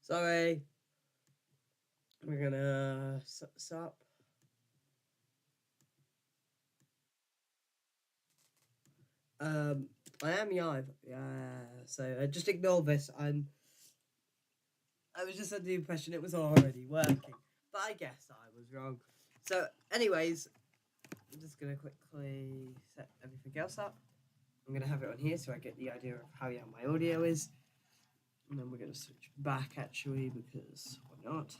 Sorry. We're gonna stop. I am Yive. Yeah. So just ignore this. I was just under the impression it was already working, but I guess I was wrong. So, anyways, I'm just gonna quickly set everything else up. I'm gonna have it on here so I get the idea of how my audio is, and then we're gonna switch back actually because why not?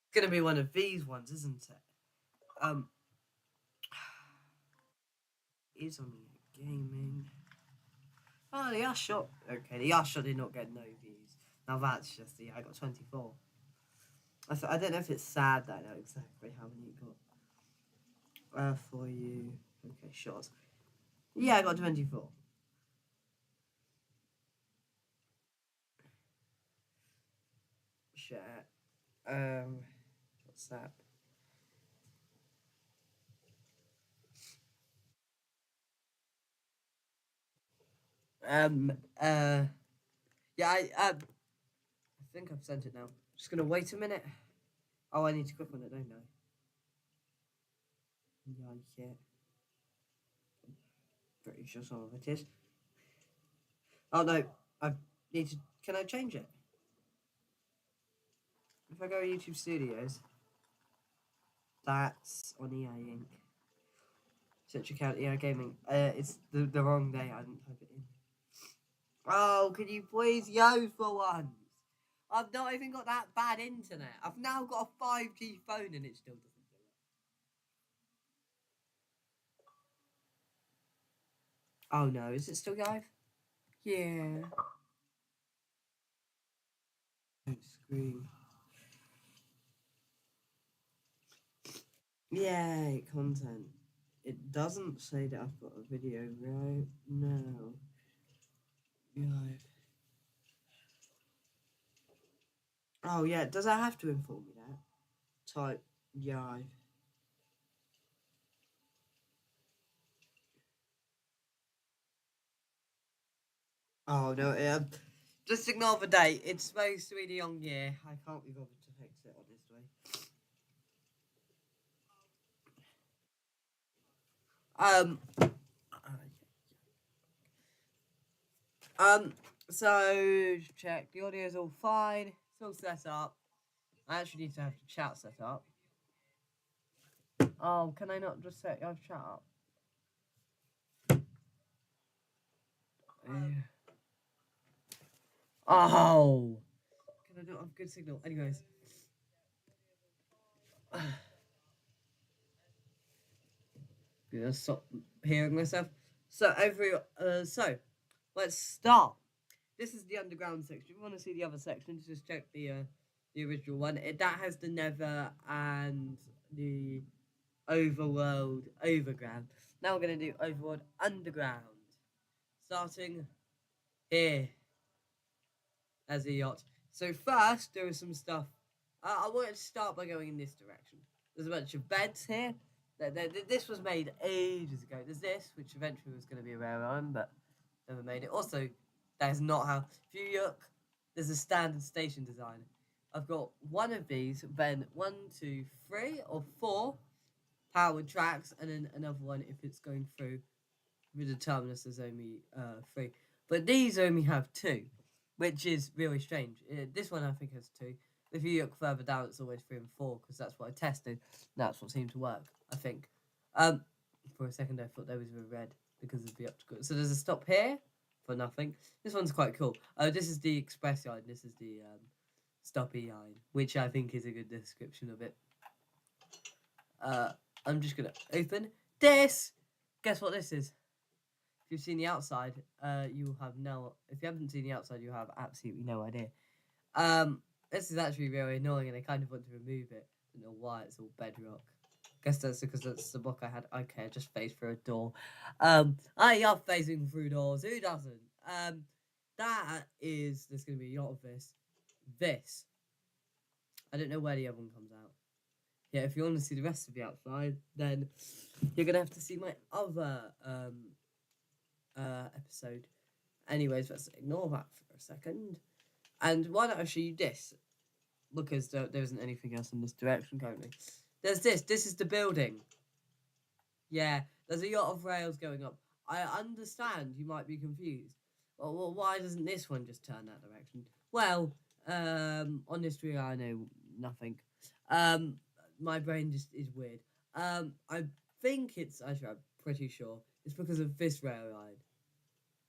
It's gonna be one of these ones, isn't it? Is on gaming. Oh, the Ash shot. Okay, the Ash shot did not get no views. Now that's just I got 24. I don't know if it's sad that I know exactly how many it got. For you. Okay, shots. Yeah, I got 24. Share. What's that? Um, yeah, I think I've sent it now. Just gonna wait a minute. Oh, I need to click on it, don't I? Yeah. Pretty sure some of it is. Oh no, I need to. Can I change it? If I go to YouTube Studios, that's on EA Inc. Search account EA Gaming. It's the wrong day. I didn't type it in. Oh, can you please yo for once? I've not even got that bad internet. I've now got a 5G phone and it still doesn't do it. Oh no, is it still live? Yeah. Screen. Yay, content. It doesn't say that I've got a video right now. Live. Oh yeah, does I have to inform me that? Type live. Oh no, just ignore the date. It's supposed to be the young year. I can't be bothered to fix it honestly. Um, so check the audio is all fine. It's all set up. I actually need to have the chat set up. Oh, can I not just set your chat up? Oh, can I not have good signal? Anyways. Gonna stop hearing myself. So so let's start. This is the underground section. If you want to see the other section, just check the original one. That has the Nether and the Overworld Overground. Now we're gonna do Overworld Underground, starting here as a yacht. So first, there is some stuff. I want to start by going in this direction. There's a bunch of beds here. This was made ages ago. There's this, which eventually was going to be a rare iron, but never made it. Also, that is not how. If you look, there's a standard station design. I've got one of these, then 1, 2, 3, or 4 powered tracks, and then another one if it's going through. With the terminus, there's only 3. But these only have 2, which is really strange. This one I think has 2. If you look further down, it's always 3 and 4 because that's what I tested. That's what seemed to work, I think. For a second, I thought they was red because of the optical. So there's a stop here for nothing. This one's quite cool. This is the express yard. This is the stoppy yard, which I think is a good description of it. I'm just gonna open this. Guess what this is? If you've seen the outside, you have no. If you haven't seen the outside, you have absolutely no idea. This is actually really annoying, and I kind of want to remove it. I don't know why it's all bedrock. Guess that's because that's the book I had. Okay, I just phased through a door. I love phasing through doors. Who doesn't? That is. There's gonna be a lot of this. This. I don't know where the other one comes out. Yeah, if you want to see the rest of the outside, then you're gonna have to see my other episode Anyways, let's ignore that for a second. And why don't I show you this? Because there isn't anything else in this direction currently. There's this. This is the building. Yeah, there's a lot of rails going up. I understand you might be confused. Well, why doesn't this one just turn that direction? Well, honestly, I know nothing. Um, my brain just is weird. I think it's actually I'm pretty sure it's because of this rail line,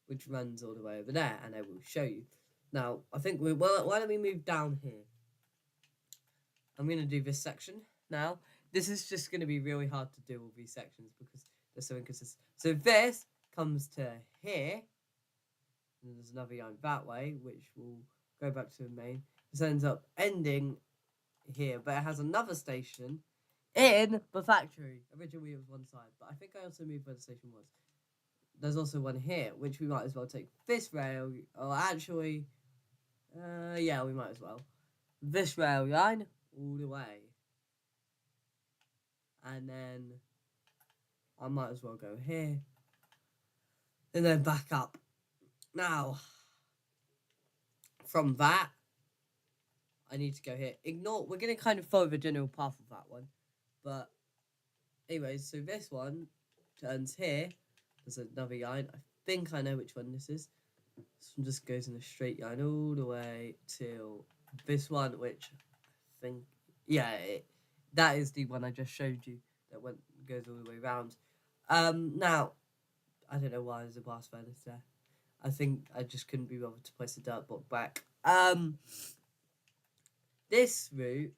which runs all the way over there, and I will show you. Now, I think why don't we move down here? I'm gonna do this section now. This is just gonna be really hard to do all these sections because they're so inconsistent. So this comes to here, and there's another line that way, which will go back to the main. This ends up ending here, but it has another station in the factory. Originally it was one side, but I think I also moved where the station was. There's also one here, which we might as well take this rail, or actually, yeah, we might as well. This rail line all the way. And then I might as well go here. And then back up. Now, from that, I need to go here. Ignore, we're going to kind of follow the general path of that one. But, anyways, so this one turns here. There's another line. I think I know which one this is. This one just goes in a straight line all the way till this one, which I think, yeah, that is the one I just showed you that goes all the way around. Now, I don't know why there's a blast furnace there. I think I just couldn't be bothered to place the dirt block back. This route,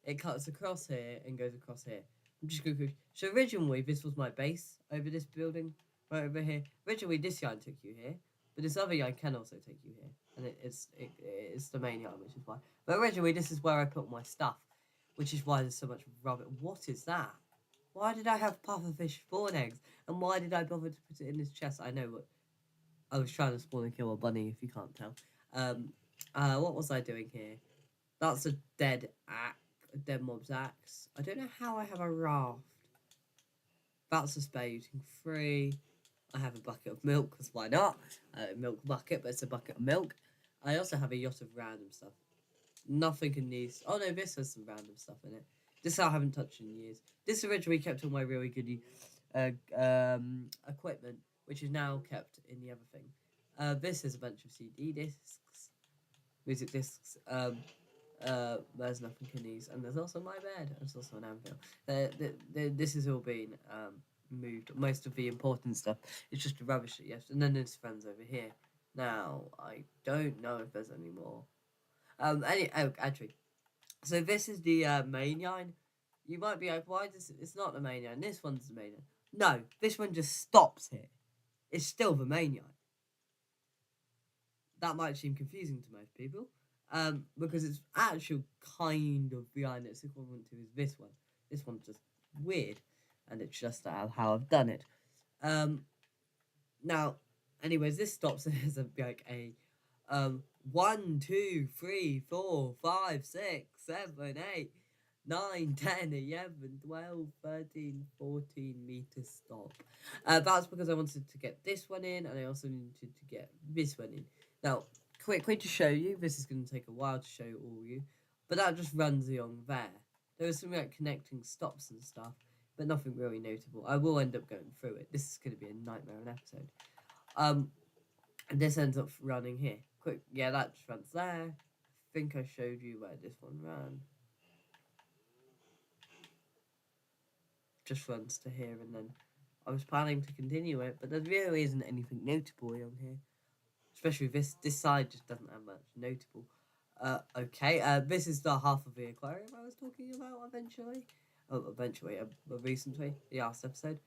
it cuts across here and goes across here. I'm just going to... So originally, this was my base over this building, right over here. Originally, this yarn took you here, but this other yarn can also take you here. And it's the main yarn, which is why. But originally, this is where I put my stuff, which is why there's so much rubbish. What is that? Why did I have pufferfish spawn eggs? And why did I bother to put it in this chest? I know what... I was trying to spawn and kill a bunny, if you can't tell. What was I doing here? That's a dead mob's axe. I don't know how I have a raft. That's a spare using 3. I have a bucket of milk, because why not? Milk bucket, but it's a bucket of milk. I also have a yacht of random stuff. Nothing in these. Oh no, this has some random stuff in it. This I haven't touched in years. This originally kept all my really good equipment, which is now kept in the other thing. This is a bunch of CD discs, music discs. There's nothing in these, and there's also my bed. There's also an anvil. This has all been moved. Most of the important stuff is just the rubbish that you have. And then there's friends over here. Now I don't know if there's any more. Actually, so this is the main line. You might be like, why does it's not the main line? This one's the main line. No, this one just stops here. It's still the main line. That might seem confusing to most people. Because it's actual kind of the line it's equivalent to is this one. This one's just weird, and it's just how I've done it. Now, anyways, this stops as like a 1, 2, 3, 4, 5, 6, 7, 8, 9, 10, 11, 12, 13, 14 meter stop. That's because I wanted to get this one in, and I also needed to get this one in. Now, quickly to show you, this is going to take a while to show all you, but that just runs along there. There was some like connecting stops and stuff, but nothing really notable. I will end up going through it. This is going to be a nightmare of an episode. And this ends up running here. Quick, yeah, that just runs there. I think I showed you where this one ran. Just runs to here, and then I was planning to continue it, but there really isn't anything notable on here. Especially this side just doesn't have much notable. Okay, this is the half of the aquarium I was talking about eventually. Recently, the last episode.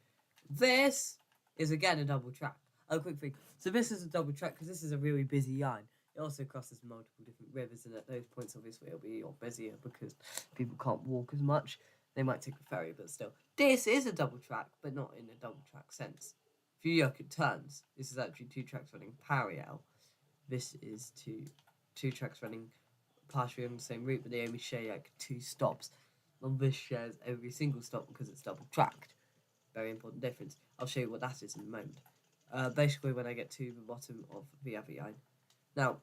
This is again a double track. Oh, quick thing. So this is a double track because this is a really busy line. It also crosses multiple different rivers, and at those points, obviously, it'll be a lot busier because people can't walk as much. They might take the ferry, but still. This is a double track, but not in a double track sense. If you look at turns, this is actually 2 tracks running parallel. This is two tracks running partially on the same route, but they only share like 2 stops. And this shares every single stop because it's double tracked. Very important difference. I'll show you what that is in a moment. basically when I get to the bottom of the other line. Now,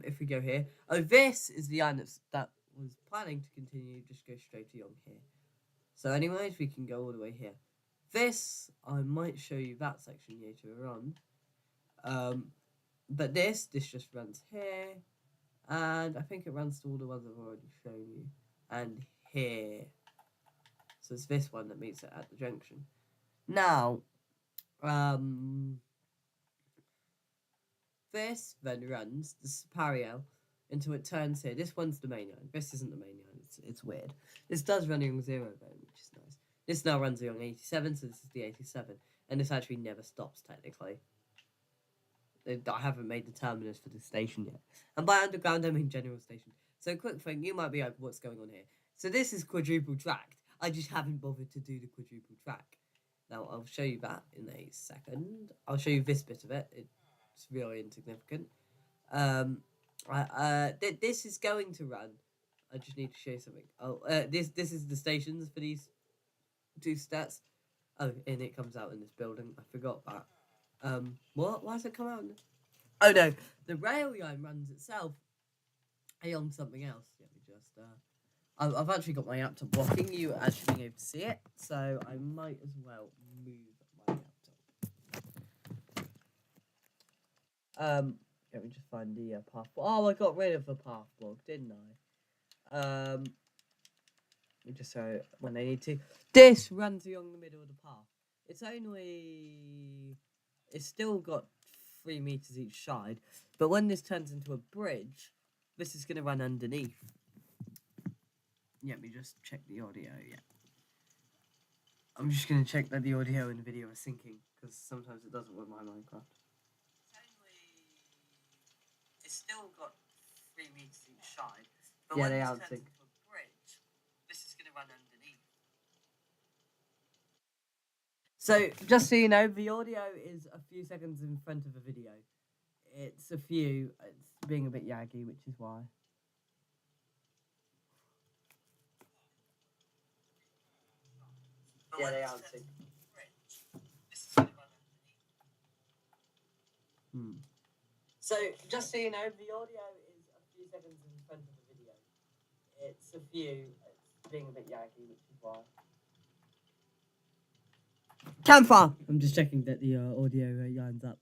if we go here, this is the line that was planning to continue, just go straight to Young here. So anyways, we can go all the way here. This, I might show you that section later on. But this just runs here, and I think it runs to all the ones I've already shown you, and here. So it's this one that meets it at the junction. Now, this then runs the parallel until it turns here. This one's the main line. This isn't the main line. It's weird. This does run along 0 though, which is nice. This now runs along 87, so this is the 87, and this actually never stops technically. I haven't made the terminus for the station yet. And by underground, I mean general station. So quick thing, you might be like, what's going on here? So this is quadruple tracked. I just haven't bothered to do the quadruple track. Now, I'll show you that in a second. I'll show you this bit of it. It's really insignificant. This is going to run. I just need to show you something. Oh, this is the stations for these two stats. Oh, and it comes out in this building. I forgot that. What? Why does it come out? Oh no, the rail line runs itself along something else. Let me just. I've actually got my laptop blocking you actually being able to see it, so I might as well move my laptop. Let me just find the path. Oh, I got rid of the path block, didn't I? Let me just show it when I need to. This runs along the middle of the path. It's still got 3 meters each side, but when this turns into a bridge, this is going to run underneath. Let me just check the audio, yeah. I'm just going to check that the audio and the video are syncing, because sometimes it doesn't with my Minecraft. It's still got 3 meters each side, but when this turns into a bridge, this is going to run underneath. So, just so you know, the audio is a few seconds in front of the video. It's being a bit yaggy, which is why. Yeah, they are too. So, just so you know, the audio is a few seconds in front of the video. It's being a bit yaggy, which is why. Campfire! I'm just checking that the audio lines up,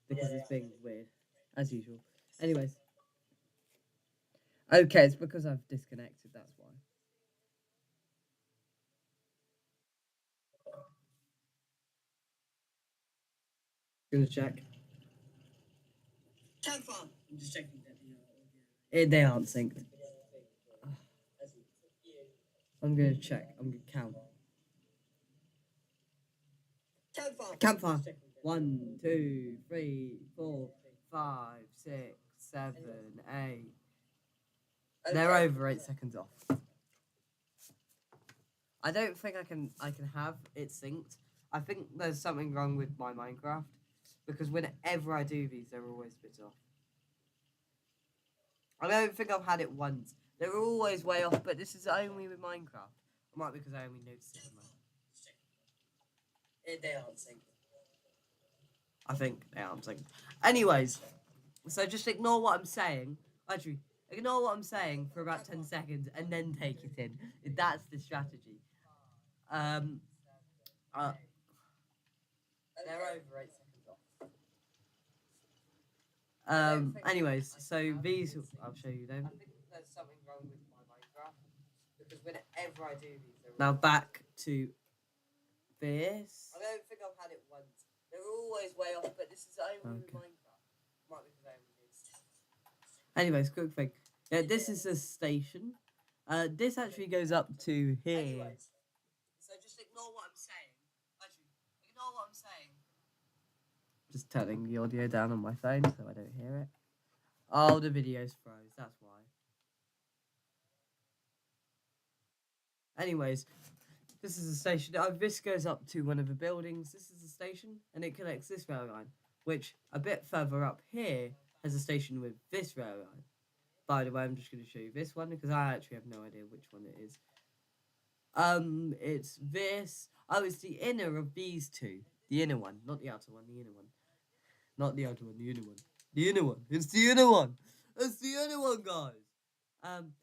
because it's being weird, as usual. Anyways. Okay, it's because I've disconnected, that's why. Gonna check. Campfire! I'm just checking that the audio. They aren't synced. I'm gonna check. I'm gonna count. Campfire. 1, 2, 3, 4, 5, 6, 7, 8. They're over 8 seconds off. I don't think I can have it synced. I think there's something wrong with my Minecraft, because whenever I do these, they're always a bit off. I don't think I've had it once. They're always way off, but this is only with Minecraft. It might be because I only noticed it in Minecraft. They aren't synced. I think they aren't synced. Anyways, so just ignore what I'm saying. Actually, ignore what I'm saying for about 10 seconds and then take it in. That's the strategy. They're over 8 seconds off. Anyways, so these, I'll show you them. I think there's something wrong with my Minecraft, because whenever I do these, now back to this. I don't think I've had it once. They're always way off, but this is only with Minecraft. Might be because I only did. Anyways, quick thing. Yeah, this is a station. This actually goes up to here. Anyways, so just ignore what I'm saying. Actually, ignore what I'm saying. Just turning the audio down on my phone so I don't hear it. Oh, the video's froze, that's why. Anyways, this is a station. This goes up to one of the buildings. This is a station, and it connects this rail line, which a bit further up here has a station with this rail line. By the way, I'm just going to show you this one, because I actually have no idea which one it is. It's this. Oh, it's the inner of these two. The inner one, not the outer one, the inner one. Not the outer one, the inner one. The inner one. It's the inner one. It's the inner one, guys. Um,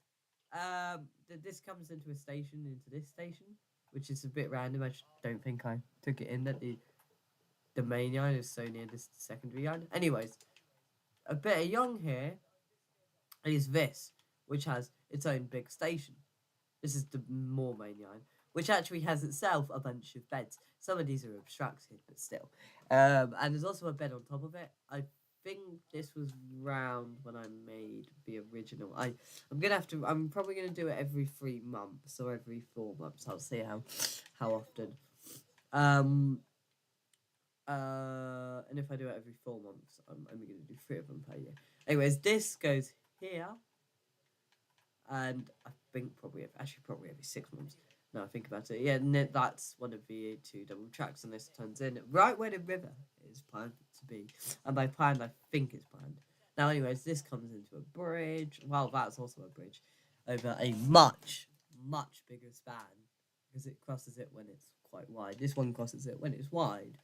this comes into a station, into this station, which is a bit random. I don't think I took it in that the main yard is so near this secondary yard. Anyways, a bit of young here is this, which has its own big station. This is the more main yard, which actually has itself a bunch of beds. Some of these are abstracted, but still. And there's also a bed on top of it. I think this was round when I made the original. I'm probably gonna do it every 3 months or every 4 months. I'll see how often. And if I do it every 4 months, I'm only gonna do 3 of them per year. Anyways, this goes here, and I think probably every 6 months. Now I think about it, yeah, that's one of the 2 double tracks, and this turns in right where the river is planned to be. And by planned, I think it's planned. Now, anyways, this comes into a bridge. Well, that's also a bridge over a much bigger span because it crosses it when it's quite wide. This one crosses it when it's wide,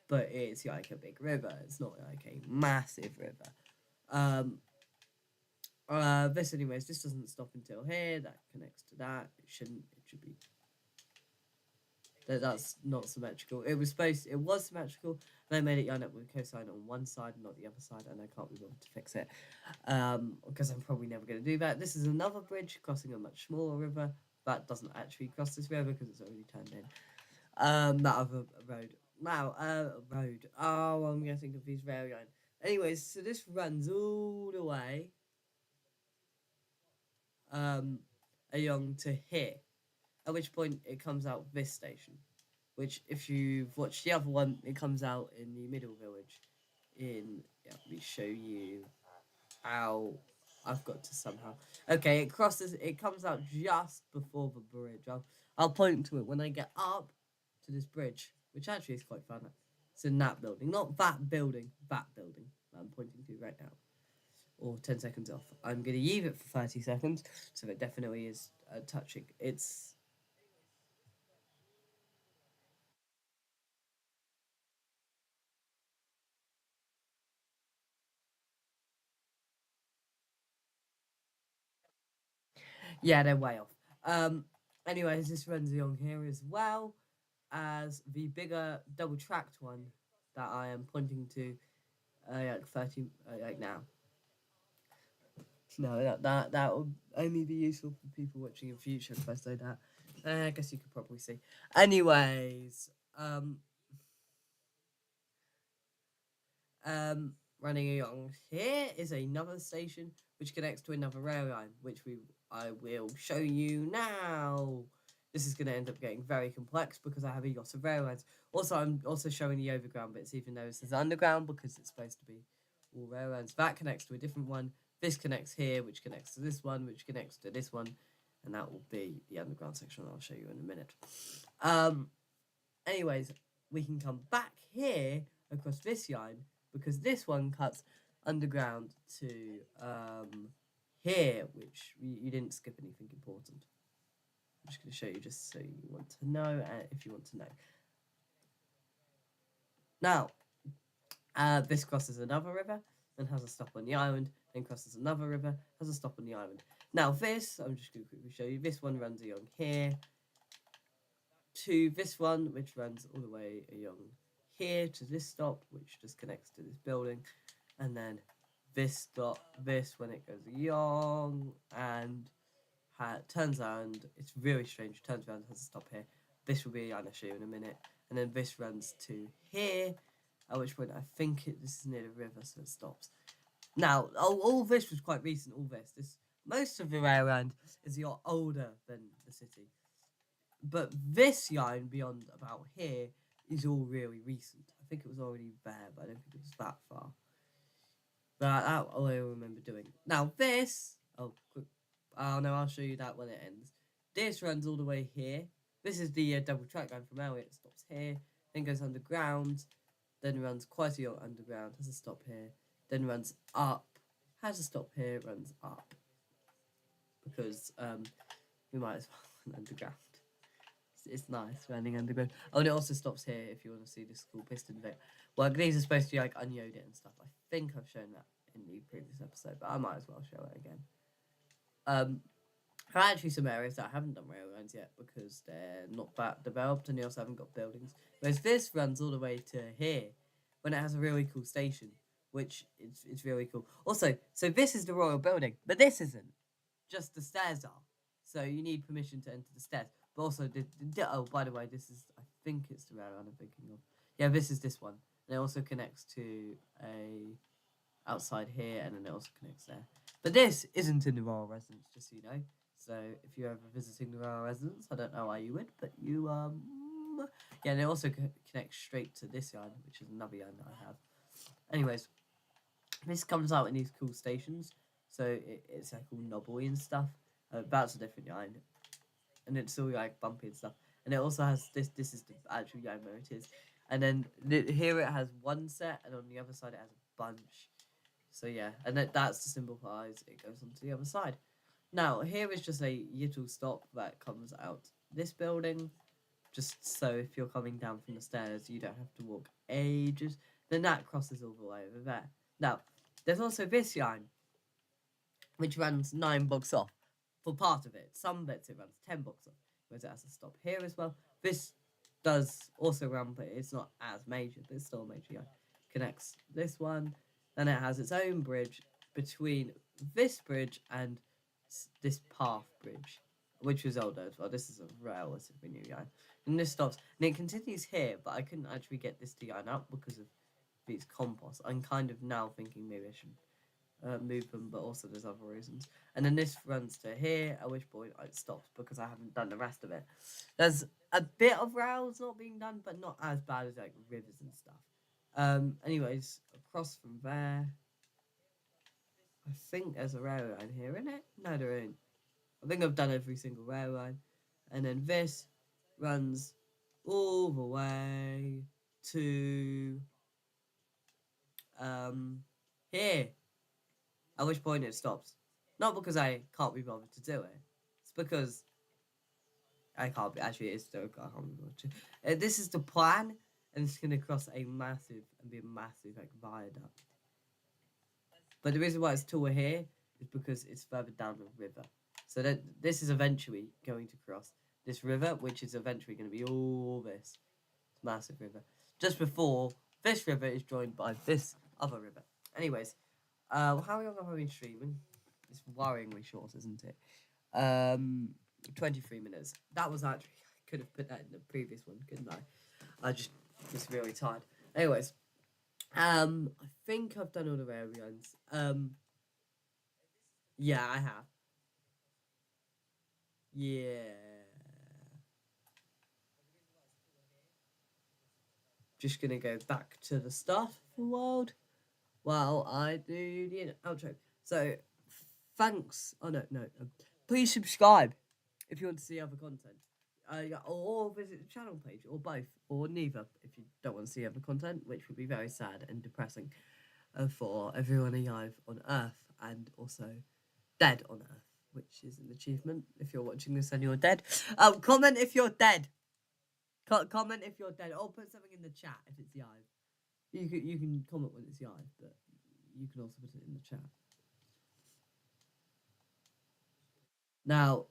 but it's like a big river. It's not like a massive river. This anyways, this doesn't stop until here. That connects to that. It shouldn't. It should be. That's not symmetrical. It was symmetrical, and I made it line up with cosine on one side and not the other side, and I can't be bothered to fix it, because I'm probably never going to do that. This is another bridge crossing a much smaller river. That doesn't actually cross this river because it's already turned in. That other road. Now, road. Oh, I'm going to think of these rail line. Anyways, so this runs all the way along to here, at which point it comes out this station, which if you've watched the other one, it comes out in the middle village. Let me show you how I've got to somehow. Okay, it comes out just before the bridge. I'll point to it when I get up to this bridge, which actually is quite fun. It's in that building, not that building, that building that I'm pointing to right now. Or 10 seconds off. I'm going to leave it for 30 seconds, so it definitely is touching. It's... Yeah, they're way off. Anyways, this runs along here as well as the bigger double-tracked one that I am pointing to, like 30, like now. No, that will only be useful for people watching in future if I say that. I guess you could probably see. Anyways, running along here is another station which connects to another rail line, which I will show you now. This is going to end up getting very complex because I have a lot of rail lines. Also, I'm also showing the overground bits, even though this is underground because it's supposed to be all rail lines. That connects to a different one. This connects here, which connects to this one, which connects to this one, and that will be the underground section. I'll show you in a minute. Anyways, we can come back here across this line because this one cuts underground to here, which you didn't skip anything important. I'm just going to show you just so you want to know, if you want to know. Now, this crosses another river and has a stop on the island, then crosses another river, has a stop on the island. Now this, I'm just going to quickly show you, this one runs along here to this one, which runs all the way along here to this stop, which just connects to this building, and then this stop, this when it goes along and turns around, it's really strange, turns around, has a stop here. This will be, I'll show you in a minute, and then this runs to here, at which point I think this is near the river, so it stops. Now, all this was quite recent, most of the way around is a lot older than the city. But this line beyond about here is all really recent. I think it was already there, but I don't think it was that far. But that's all I remember doing. Now this, no, I'll show you that when it ends. This runs all the way here. This is the double track line from Elliot. It stops here, then goes underground, then runs quite a lot underground, has a stop here, then runs up, has a stop here, runs up. Because we might as well run underground. It's nice running underground. Oh, and it also stops here if you want to see this cool piston bit. Well, these are supposed to be like unyode it and stuff. I think I've shown that in the previous episode, but I might as well show it again. There are actually some areas that I haven't done rail lines yet because they're not that developed and they also haven't got buildings. Whereas this runs all the way to here when it has a really cool station, which it's really cool. Also, so this is the royal building, but this isn't. Just the stairs are. So you need permission to enter the stairs. But also, oh, by the way, this is, I think it's the rail line I'm thinking of. Yeah, this is this one. And it also connects to a outside here, and then it also connects there. But this isn't in the royal residence, just so you know. So if you're ever visiting the royal residence, I don't know why you would, but you yeah, and it also connects straight to this yarn, which is another yarn that I have. Anyways, this comes out in these cool stations, so it's like all knobbly and stuff. That's a different yarn, and it's all like bumpy and stuff. And it also has this. This is the actual yarn where it is, and then here it has one set, and on the other side it has a bunch. So yeah, and that's to symbolize it goes on to the other side. Now, here is just a little stop that comes out this building, just so if you're coming down from the stairs, you don't have to walk ages. Then that crosses all the way over there. Now, there's also this yarn, which runs 9 blocks off for part of it. Some bits it runs 10 blocks off, whereas it has to stop here as well. This does also run, but it's not as major, but it's still a major yarn. Connects this one, then it has its own bridge between this bridge and this path bridge, which was older as well. This is a relatively new yarn. And this stops, and it continues here, but I couldn't actually get this to yarn up because of these composts. I'm kind of now thinking maybe I should move them, but also there's other reasons. And then this runs to here, at which point it stops because I haven't done the rest of it. There's a bit of rails not being done, but not as bad as like rivers and stuff. Anyways, across from there, I think there's a rail line here, isn't it? No, there ain't. I think I've done every single rail line. And then this runs all the way to here. At which point it stops. Not because I can't be bothered to do it. It's because I can't be. Actually, it's still I can't be bothered to. This is the plan, and it's gonna cross a massive and be a massive like viaduct. But the reason why it's taller here is because it's further down the river. So that this is eventually going to cross this river, which is eventually going to be all this massive river. Just before this river is joined by this other river. Anyways, how long have I been streaming? It's worryingly short, isn't it? 23 minutes. That was actually, I could have put that in the previous one, couldn't I? I just was really tired. Anyways, I think I've done all the areas. Yeah, I have. Yeah. Just gonna go back to the start of the world while I do the outro. So, thanks. Oh no, no. Please subscribe if you want to see other content. Yeah, or visit the channel page, or both, or neither, if you don't want to see other content, which would be very sad and depressing for everyone alive on Earth and also dead on Earth, which is an achievement if you're watching this and you're dead. Comment if you're dead. Comment if you're dead, or put something in the chat if it's live. You can comment when it's live, but you can also put it in the chat. Now,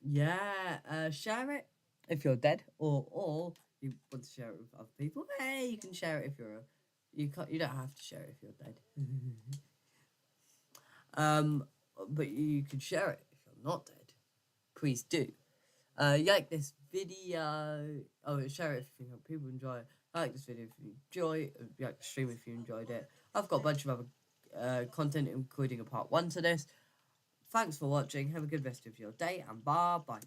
yeah, share it if you're dead, or you want to share it with other people. Hey, you can share it if you're you don't have to share it if you're dead. But you can share it if you're not dead. Please do. You like this video? Oh, share it if you think people enjoy it. Like this video if you enjoy it. You like the stream if you enjoyed it. I've got a bunch of other content, including a part 1 to this. Thanks for watching. Have a good rest of your day, and bye bye.